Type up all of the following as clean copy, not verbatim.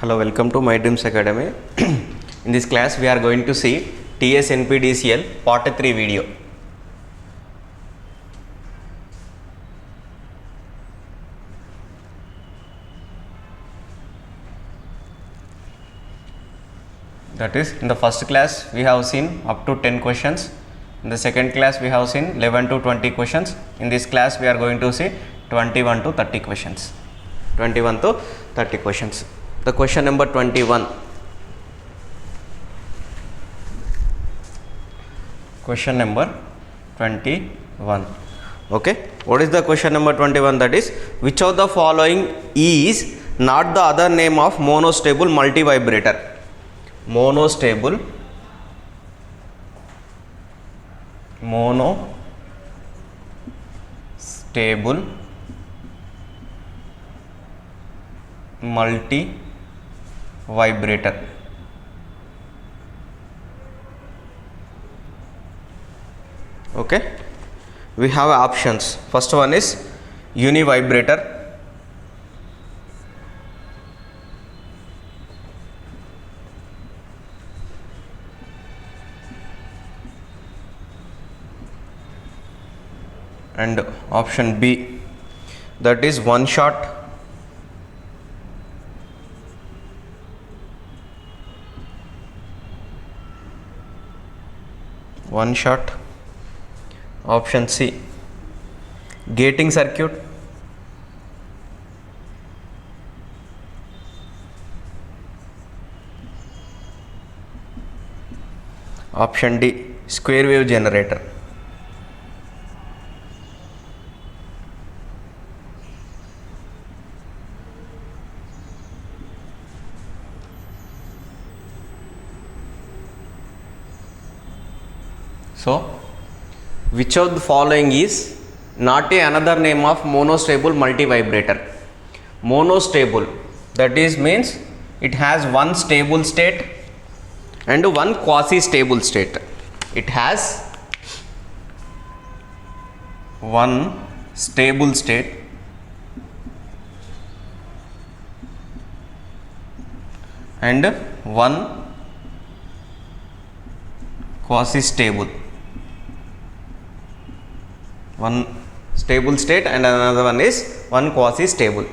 Hello, welcome to My Dreams Academy. In this class, we are going to see TS NPDCL Part 3 video. That is, in the first class, we have seen up to 10 questions. In the second class, we have seen 11 to 20 questions. In this class, we are going to see 21 to 30 questions. 21 to 30 questions. The question number 21. Question number 21. Okay. What is the question number 21? That is, which of the following is not the other name of monostable multivibrator? Monostable multivibrator. Okay, we have options. First one is univibrator, and option B, that is one shot. One shot. Option C, gating circuit. Option D, square wave generator. So, which of the following is not another name of monostable multivibrator? Monostable, that is means it has one stable state and one quasi-stable state. It has one stable state and one quasi-stable. One stable state and another one is one quasi-stable.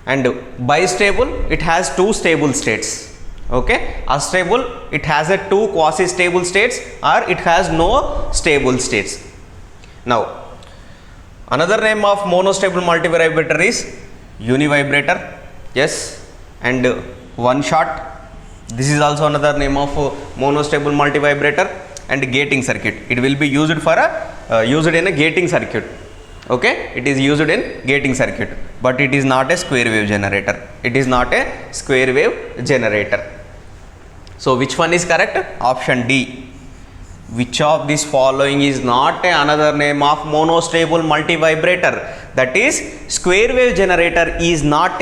And bistable, it has two stable states. Okay, astable, it has a two quasi-stable states, or it has no stable states. Now, another name of monostable multivibrator is univibrator. Yes, and one shot. This is also another name of monostable multivibrator. And gating circuit, it will be used for used in a gating circuit. Okay, it is used in gating circuit, but it is not a square wave generator. It is not a square wave generator. So which one is correct? Option D. Which of these following is not another name of monostable multivibrator? That is, square wave generator is not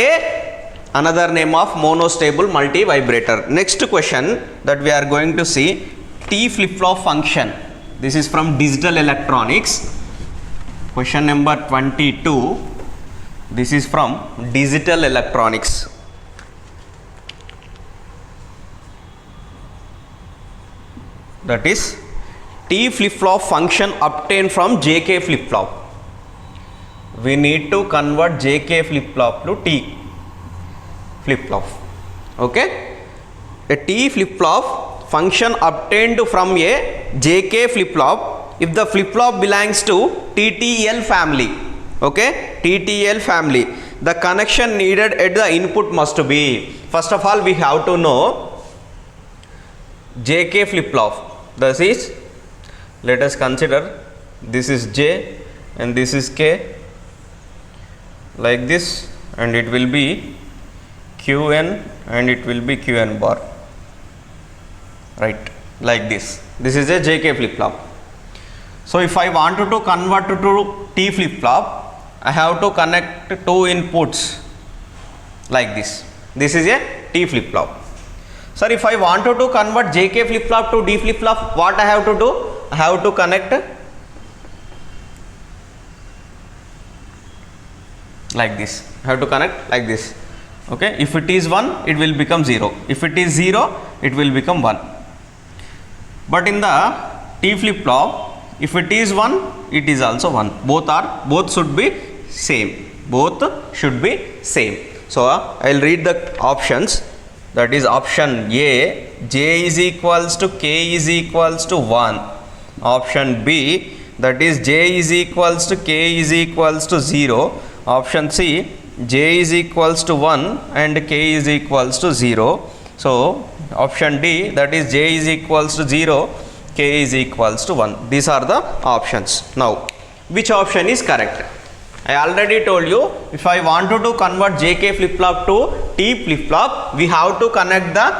another name of monostable multivibrator. Next question that we are going to see, T flip-flop function. This is from digital electronics. Question number 22. This is from digital electronics. That is, T flip-flop function obtained from JK flip-flop. We need to convert JK flip-flop to T flip-flop. Okay, a T flip-flop function obtained from a JK flip-flop if the flip-flop belongs to TTL family. Okay, TTL family. The connection needed at the input must be, first of all, we have to know JK flip-flop. This is, let us consider, this is J and this is K, like this, and it will be Qn and it will be Qn bar. Right, like this. This is a JK flip-flop. So if I wanted to convert to T flip-flop, I have to connect two inputs like this. This is a T flip-flop. Sir, if I wanted to convert JK flip-flop to D flip-flop, what I have to do? I have to connect like this. I have to connect like this. Okay, if it is 1, it will become 0. If it is 0, it will become 1. But in the T flip flop, if it is 1, it is also 1. Both should be same. Both should be same. So I will read the options. That is option A, j is equals to k is equals to 1. Option B, that is j is equals to k is equals to 0. Option C, j is equals to 1 and k is equals to 0. So option D, that is j is equals to 0, k is equals to 1. These are the options. Now, which option is correct? I already told you, if I wanted to convert JK flip flop to T flip flop, we have to connect the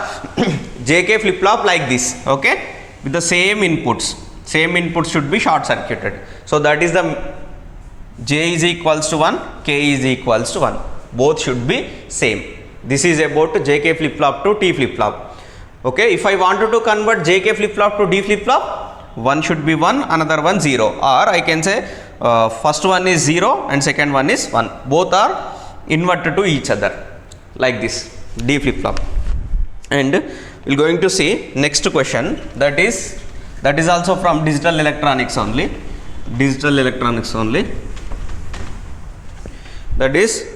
JK flip flop like this, okay, with the same inputs. Same inputs should be short circuited. So that is the J is equals to 1, K is equals to 1. Both should be same. This is about JK flip flop to T flip flop. Okay, if I wanted to convert JK flip flop to D flip flop, one should be 1, another one 0, or I can say first one is 0 and second one is 1. Both are inverted to each other like this, D flip flop. And we are going to see next question, that is also from digital electronics only. Digital electronics only. That is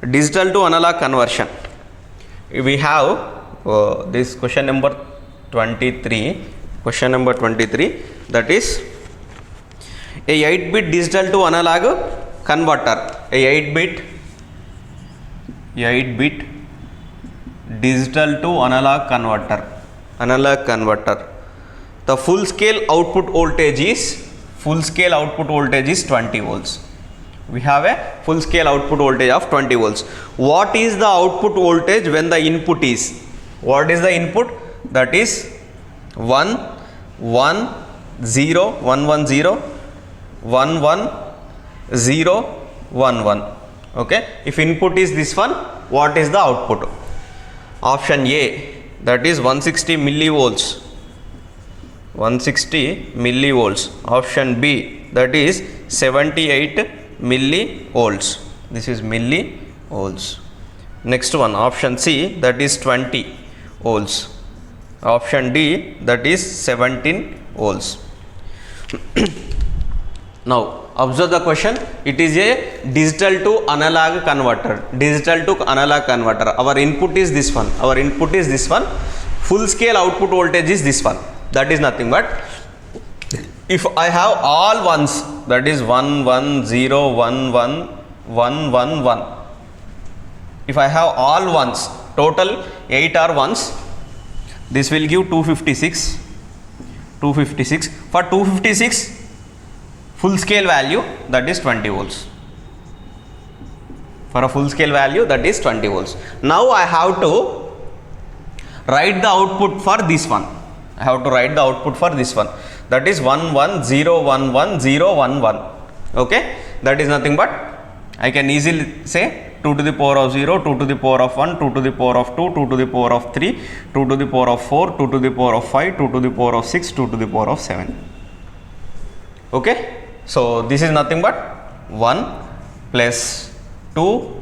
digital to analog conversion. We have this question number 23. Question number 23, that is a 8-bit digital to analog converter. A 8-bit digital to analog converter. The full scale output voltage is 20 volts. We have a full scale output voltage of 20 volts. What is the output voltage when the input is? What is the input? That is 1 1 0 1 1 0 1 1 0 1 1. Okay, if input is this one, what is the output? Option A, that is 160 millivolts. 160 millivolts. Option B, that is 78 millivolts. This is millivolts. Next one, option C, that is 20 volts. Option D, that is 17 volts. Now observe the question. It is a digital to analog converter. Digital to analog converter. Our input is this one. Full scale output voltage is this one. That is nothing but, if I have all ones, that is 1 1 0 1 1 1 1 1. If I have all ones, total 8 are ones, this will give 256. For 256 full scale value, that is 20 volts. For a full scale value, that is 20 volts. Now I have to write the output for this one. That is 1 1 0 1 1 0 1 1. Okay, that is nothing but, I can easily say 2 to the power of 0, 2 to the power of 1, 2 to the power of 2, 2 to the power of 3, 2 to the power of 4, 2 to the power of 5, 2 to the power of 6, 2 to the power of 7. Okay, so this is nothing but 1 plus 2,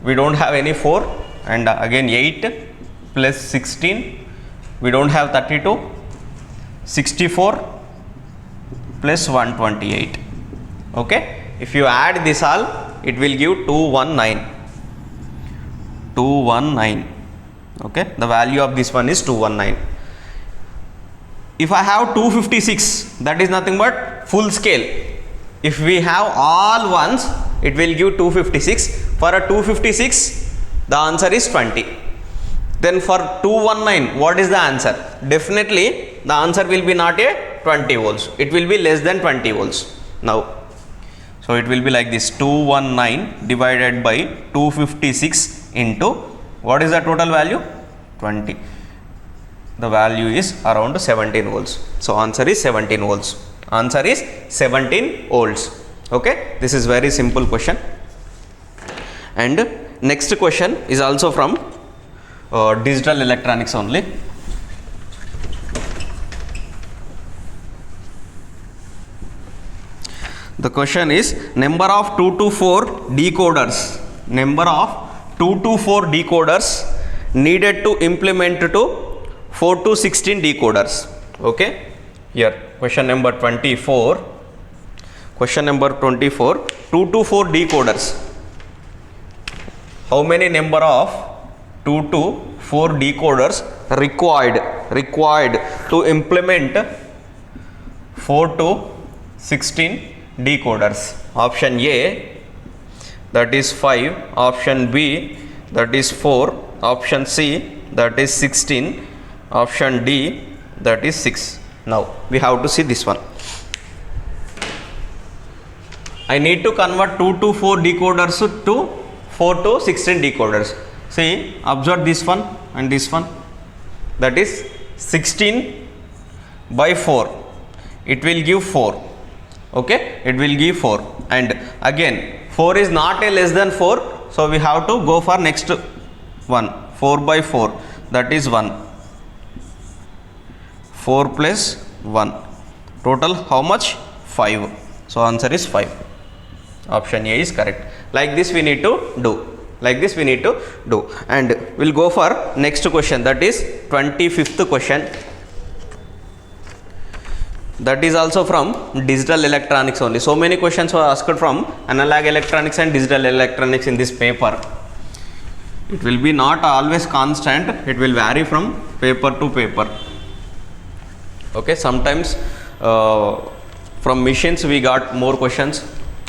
we don't have any 4, and again 8 plus 16, we don't have 32, 64 plus 128. Okay, if you add this all, it will give 219. Okay, the value of this one is 219. If I have 256, that is nothing but full scale. If we have all ones, it will give 256. For a 256, the answer is 20. Then for 219, what is the answer? Definitely the answer will be not a 20 volts. It will be less than 20 volts. Now, so it will be like this: 219 divided by 256 into, what is the total value? 20. The value is around 17 volts. So answer is 17 volts. Answer is 17 volts. Okay, this is very simple question. And next question is also from digital electronics only. The question is, number of 2 to 4 decoders 2 to 4 decoders needed to implement to 4 to 16 decoders. Okay, here question number 24. Question number 24, 2 to 4 decoders. How many number of 2 to 4 decoders required to implement 4 to 16 decoders? Option A, that is 5, option B, that is 4, option C, that is 16, option D, that is 6. Now we have to see this one. I need to convert 2 to 4 decoders to 4 to 16 decoders. See, observe this one and this one, that is 16 by 4, it will give 4. Okay, it will give 4, and again 4 is not a less than 4, so we have to go for next one. 4 by 4, that is 1. 4 plus 1, total how much? 5. So answer is 5. Option A is correct. Like this we need to do. And we'll go for next question, that is 25th question. That is also from digital electronics only. So many questions were asked from analog electronics and digital electronics in this paper. It will be not always constant, it will vary from paper to paper. Okay, sometimes from machines we got more questions,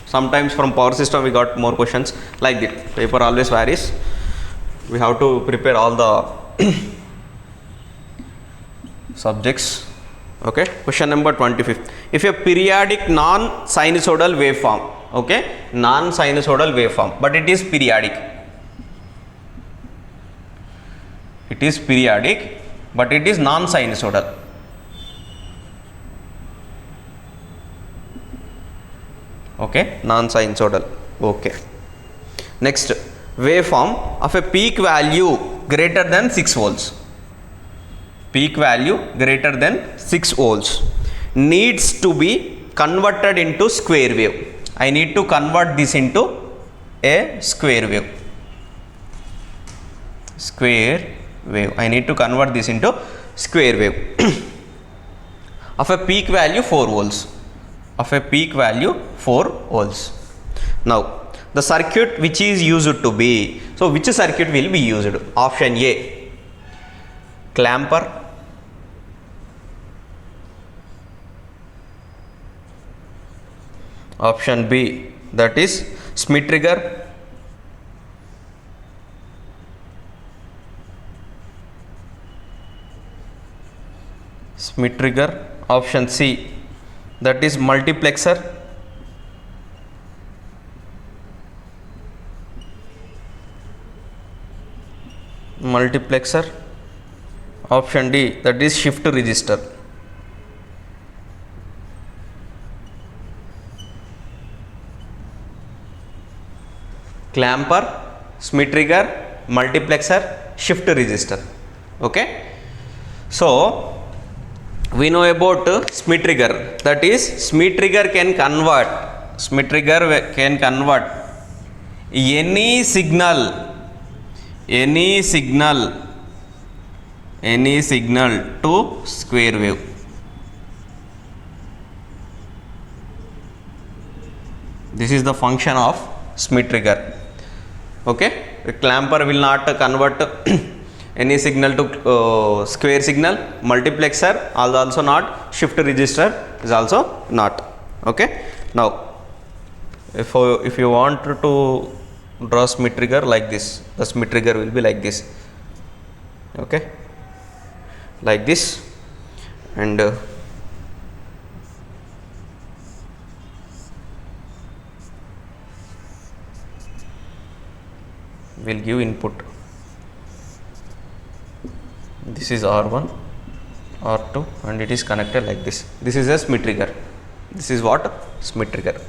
sometimes from power system we got more questions. Like that, paper always varies. We have to prepare all the subjects. Okay, question number 25th. If a periodic non-sinusoidal waveform, okay, non-sinusoidal waveform, but it is periodic. It is periodic, but it is non-sinusoidal. Okay, non-sinusoidal. Okay. Next, waveform of a peak value greater than 6 volts. Peak value greater than 6 volts needs to be converted into square wave. I need to convert this into a square wave. I need to convert this into square wave of a peak value 4 volts. Now the circuit which is used to be, so which circuit will be used? Option A, clamper, option B, that is Schmitt trigger, option C, that is multiplexer, option D, that is shift register. Clamper, Schmitt trigger, multiplexer, shift register. Okay, so we know about Schmitt trigger, that is Schmitt trigger can convert any signal to square wave. This is the function of Schmitt trigger. Okay, the clamper will not convert any signal to square signal, multiplexer also not, shift register is also not. Okay, now if you want to draw Schmitt trigger like this, the Schmitt trigger will be like this. Okay, like this, and will give input. This is R1, R2, and it is connected like this. This is a Schmitt trigger. This is what? Schmitt trigger.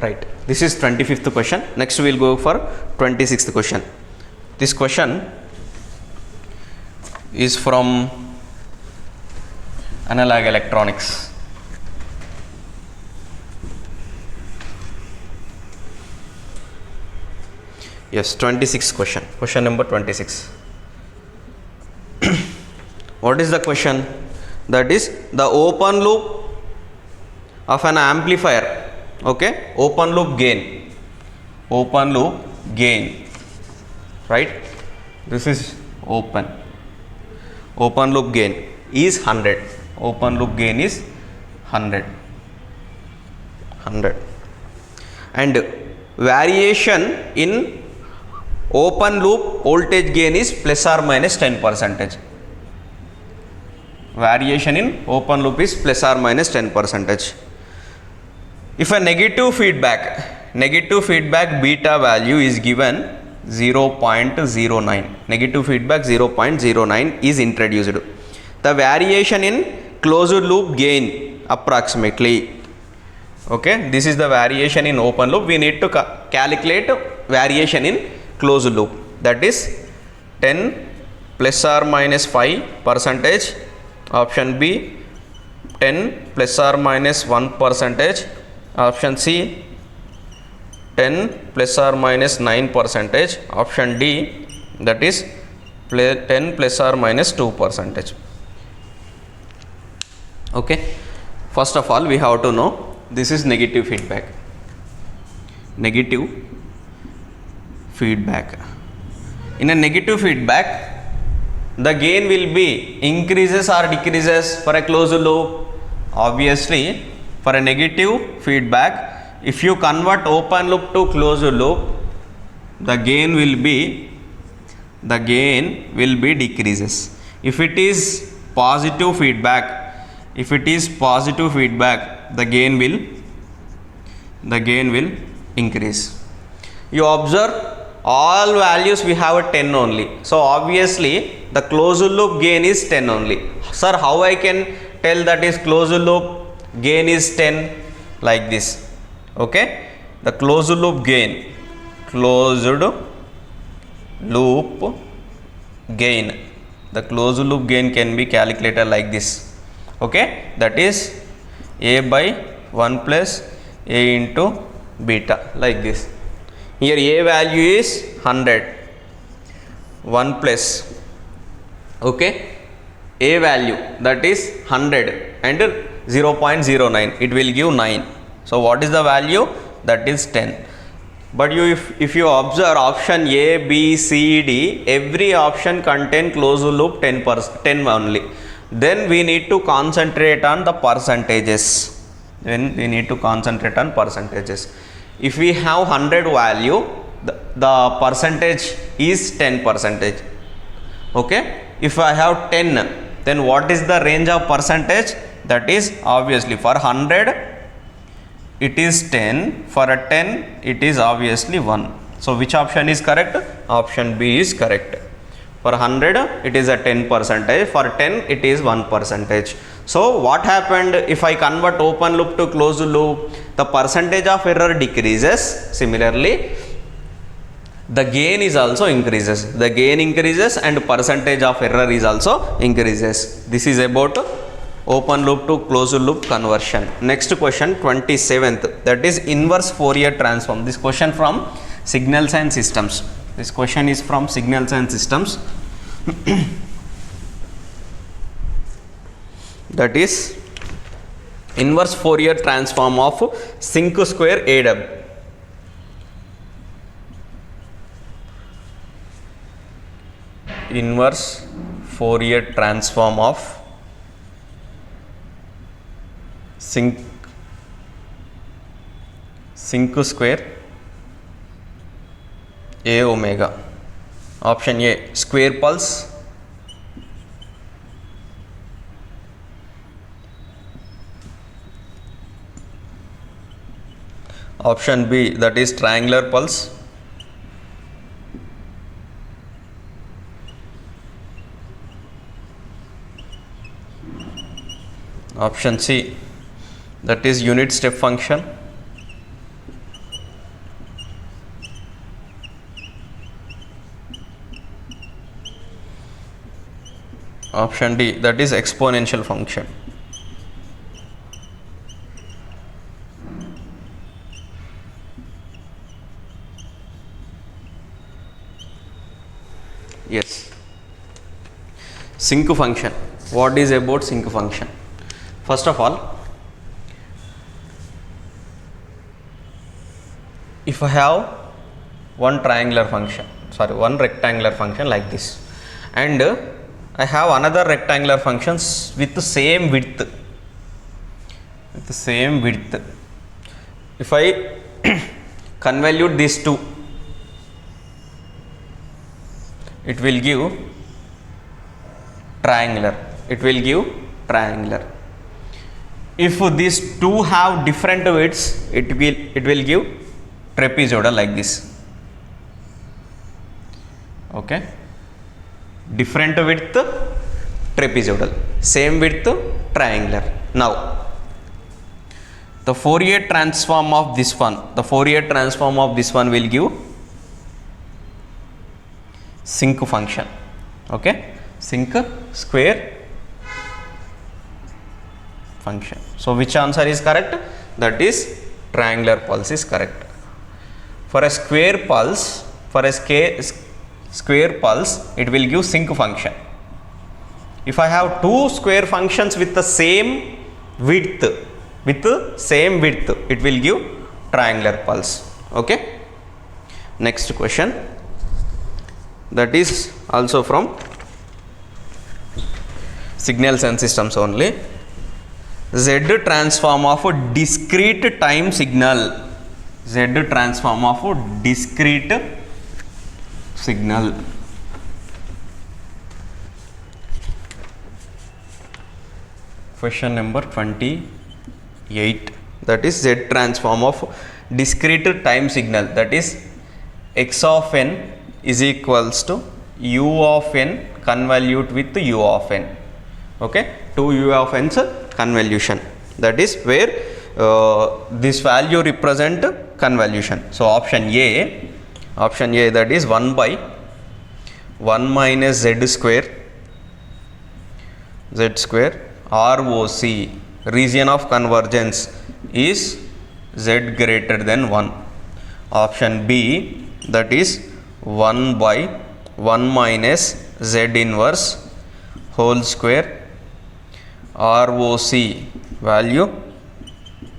Right. This is 25th question. Next we will go for 26th question. This question is from Analog electronics. Yes, 26 question. Question number 26. What is the question? That is the open loop of an amplifier. Okay, open loop gain. Open loop gain. Right? This is open. Open loop gain is 100. Open loop gain is 100. 100. And variation in open loop voltage gain is plus or minus 10%. Variation in open loop is plus or minus 10%. If a negative feedback beta value is given 0.09, negative feedback 0.09 is introduced. The variation in closed loop gain approximately. Okay, this is the variation in open loop. We need to calculate variation in closed loop, that is 10 plus or minus 5%. Option B 10 plus or minus 1%. Option C 10 plus or minus 9%. Option D, that is 10 plus or minus 2%. Okay, first of all we have to know this is negative feedback. Negative feedback. In a negative feedback, the gain will be increases or decreases for a closed loop. Obviously, for a negative feedback, if you convert open loop to closed loop, the gain will be decreases. If it is positive feedback, the gain will increase. You observe all values we have a 10 only. So obviously the closed loop gain is 10 only. Sir, how I can tell that is closed loop gain is 10? Like this. Okay, the closed loop gain the closed loop gain can be calculated like this. Okay, that is A by 1 plus A into beta, like this. Here A value is 100, 1 plus, okay, A value that is 100 and 0.09, it will give 9. So what is the value? That is 10. But if you observe option A, B, C, D, every option contain closed loop 10 only. Then we need to concentrate on the percentages. If we have 100 value, the percentage is 10%. Okay, if I have 10, then what is the range of percentage? That is obviously for 100 it is 10, for a 10 it is obviously 1. So which option is correct? Option B is correct. For 100 it is a 10%, for 10 it is 1%. So what happened if I convert open loop to closed loop? The percentage of error decreases. Similarly, the gain is also increases. The gain increases and percentage of error is also increases. This is about open loop to closed loop conversion. Next question, 27th, that is inverse Fourier transform. This question from signals and systems. That is inverse Fourier transform of sinc square AW. Inverse Fourier transform of sinc square A omega. Option A square pulse, option B that is triangular pulse, option C that is unit step function, option D that is exponential function. Sinc function. What is about sinc function? First of all, if I have one rectangular function like this, and I have another rectangular functions with the same width, if I convolute these two, it will give triangular. If these two have different widths, it will give trapezoidal like this. Okay, different width trapezoidal, same width triangular. Now the Fourier transform of this one will give sinc function. Okay, sinc square function. So which answer is correct? That is triangular pulse is correct. For a square pulse, it will give sinc function. If I have two square functions with the same width, it will give triangular pulse. Okay. Next question, that is also from signals and systems only. Z transform of a discrete time signal. Question number 28. That is Z transform of discrete time signal. That is x of n is equals to u of n convolute with u of n. Okay, 2 u of n's convolution. That is where this value represent convolution. So option A, that is 1 by 1 minus z square ROC, region of convergence is z greater than 1. Option B, that is 1 by 1 minus z inverse whole square ROC value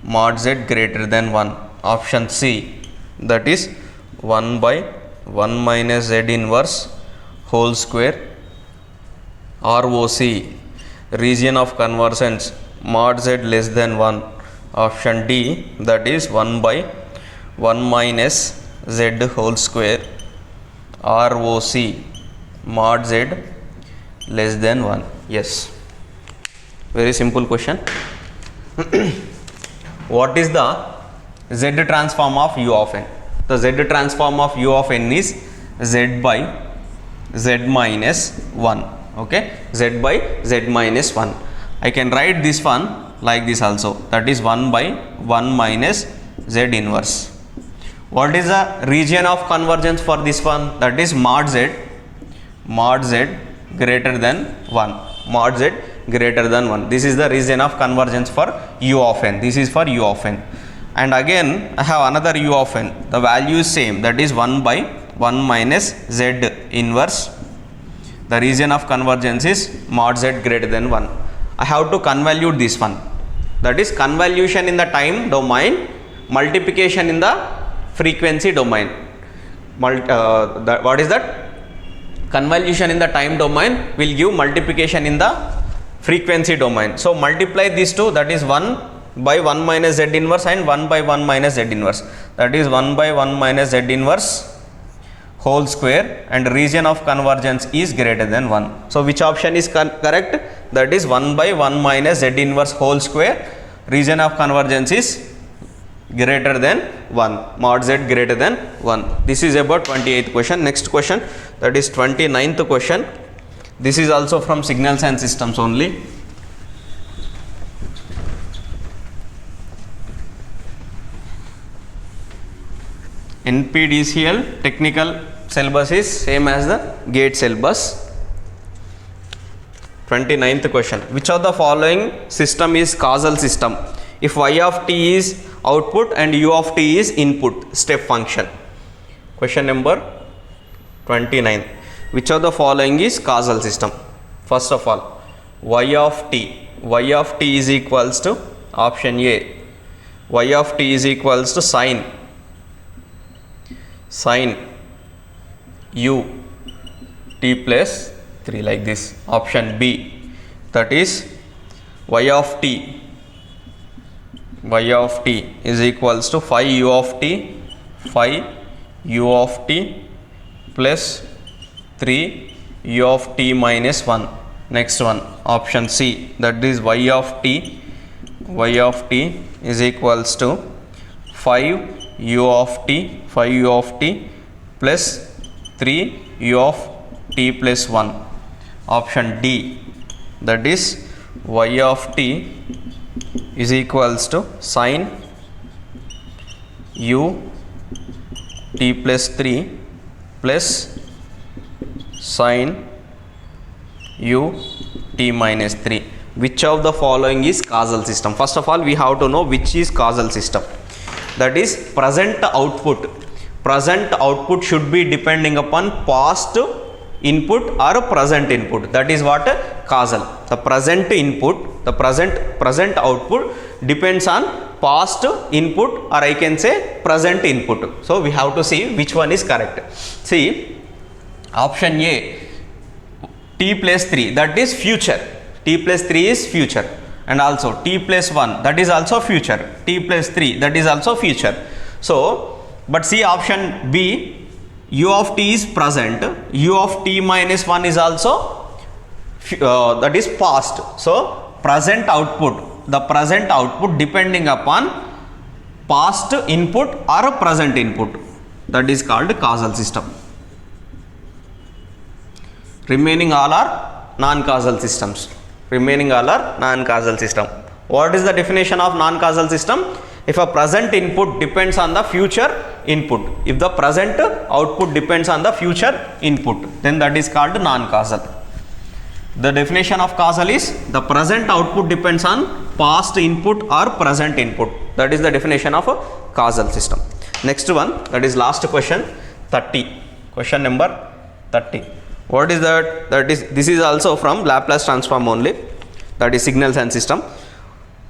mod z greater than 1. Option C, that is 1 by 1 minus z inverse whole square ROC, region of convergence mod z less than 1. Option D, that is 1 by 1 minus z whole square ROC mod z less than 1. Yes, very simple question. What is the z transform of u of n? The z transform of u of n is z by z minus 1. Okay, z by z minus 1. I can write this one like this also, that is 1 by 1 minus z inverse. What is the region of convergence for this one? That is mod z greater than 1. This is the region of convergence for u of n. This is for u of n. And again I have another u of n. The value is same, that is 1 by 1 minus z inverse. The region of convergence is mod z greater than 1. I have to convolute this one. That is convolution in the time domain, multiplication in the frequency domain. What is that? Convolution in the time domain will give multiplication in the frequency domain. So multiply these two, that is 1 by 1 minus z inverse and 1 by 1 minus z inverse. That is 1 by 1 minus z inverse whole square, and region of convergence is greater than 1. So which option is correct? That is 1 by 1 minus z inverse whole square, region of convergence is greater than 1, mod z greater than 1. This is about 28th question. Next question, that is 29th question. This is also from signals and systems only. NPDCL technical syllabus is same as the GATE syllabus. 29th question, which of the following system is causal system if y of t is output and u of t is input step function? Question number 29, which of the following is causal system? First of all, y of t is equals to option A. Y of t is equals to sine u t plus 3 like this. Option B, that is y of t is equals to 5 u of t plus 3 u of t minus 1. Next one, option C, that is y of t is equals to 5 u of t plus 3 u of t plus 1. Option D, that is y of t is equals to sine u t plus 3 plus sine u t minus 3. Which of the following is causal system? First of all, we have to know which is causal system. That is present output. Present output should be depending upon past input or present input. That is what causal. The present input, the present output depends on past input, or I can say present input. So we have to see which one is correct. See, option A, t plus 3, that is future. T plus 3 is future, and also t plus 1, that is also future. T plus 3, that is also future. So, but see option B, u of t is present, u of t minus 1 is also that is past. So, present output, the present output depending upon past input or present input, that is called causal system. Remaining all are non-causal systems. What is the definition of non-causal system? If a present input depends on the future input, if the present output depends on the future input, then that is called non-causal. The definition of causal is the present output depends on past input or present input. That is the definition of a causal system. Next one, that is last question, 30. Question number 30. What is that? This is also from Laplace transform only, that is signals and system.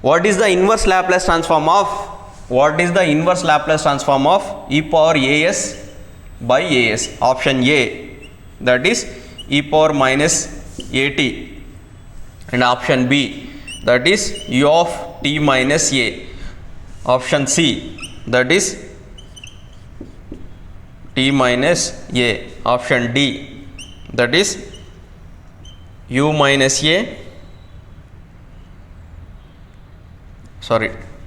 What is the inverse Laplace transform of e power as by as? Option A, that is e power minus at, and option B, that is u of t minus a. Option C, that is t minus a. Option D, that is u minus a,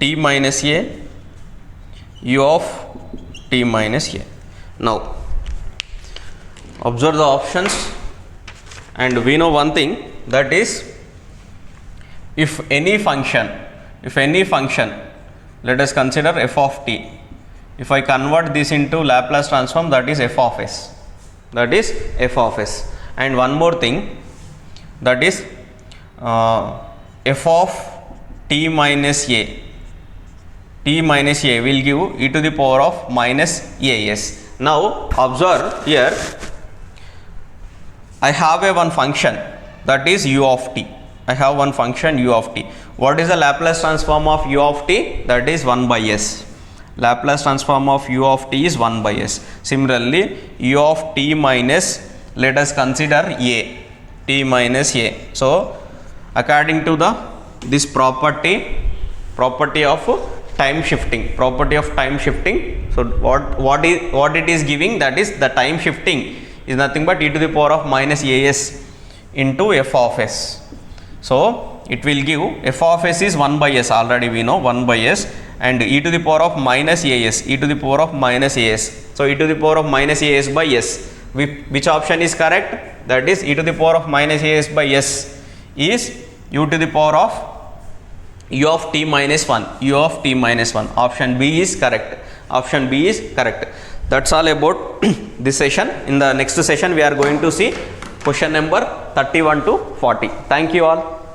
t minus a, u of t minus a. Now observe the options, and we know one thing, that is if any function, let us consider f of t. If I convert this into Laplace transform, that is f of s. And one more thing, that is f of t minus a will give e to the power of minus as. Now observe here, I have one function, that is u of t. What is the Laplace transform of u of t? That is 1 by s. Laplace transform of u of t is 1 by s. Similarly, u of t minus, let us consider a, t minus a. So according to this property of time shifting, so what it is giving, that is the time shifting is nothing but e to the power of minus as into f of s. So it will give f of s is 1 by s, already we know 1 by s, and e to the power of minus as. So e to the power of minus as by s. Which option is correct? That is e to the power of minus as by s is u to the power of u of t minus 1. Option B is correct. That's all about this session. In the next session we are going to see question number 31 to 40. Thank you all.